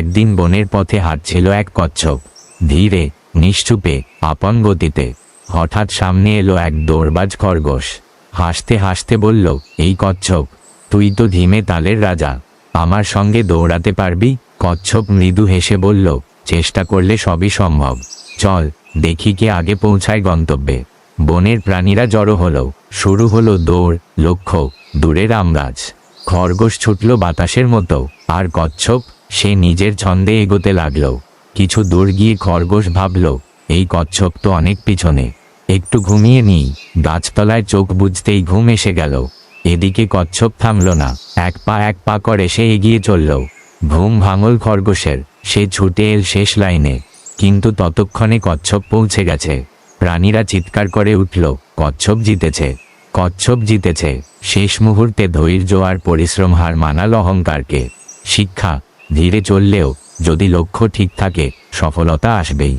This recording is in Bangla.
একদিন বনের পথে হাঁটছিল এক কচ্ছপ, ধীরে নিশ্চুপে আপন গতিতে। হঠাৎ সামনে এলো এক দৌড়বাজ খরগোশ। হাসতে হাসতে বলল, এই কচ্ছপ, তুই তো ধিমে তালের রাজা, আমার সঙ্গে দৌড়াতে পারবি? কচ্ছপ মৃদু হেসে বলল, চেষ্টা করলে সবই সম্ভব, চল দেখি কে আগে পৌঁছায় গন্তব্যে। বনের প্রাণীরা জড়ো হলো, শুরু হলো দৌড়, লক্ষ্য দূরের আমগাছ। খরগোশ ছুটল বাতাসের মতো, আর কচ্ছপ সে নিজের ছন্দে এগোতে লাগল। কিছু দূর গিয়ে খরগোশ ভাবল, এই কচ্ছপ তো অনেক পিছনে, একটু ঘুমিয়ে নিই। গাছতলায় চোখ বুঝতেই ঘুম এসে গেল। এদিকে কচ্ছপ থামল না, এক পা করে সে এগিয়ে চলল। ঘুম ভাঙল খরগোশের, সে ছুটে এল শেষ লাইনে, কিন্তু ততক্ষণে কচ্ছপ পৌঁছে গেছে। প্রাণীরা চিৎকার করে উঠল, কচ্ছপ জিতেছে, কচ্ছপ জিতেছে। শেষ মুহূর্তে ধৈর্য আর পরিশ্রম হার মানাল অহংকারকে। শিক্ষা, ধীরে চললেও যদি লক্ষ্য ঠিক থাকে সফলতা আসবেই।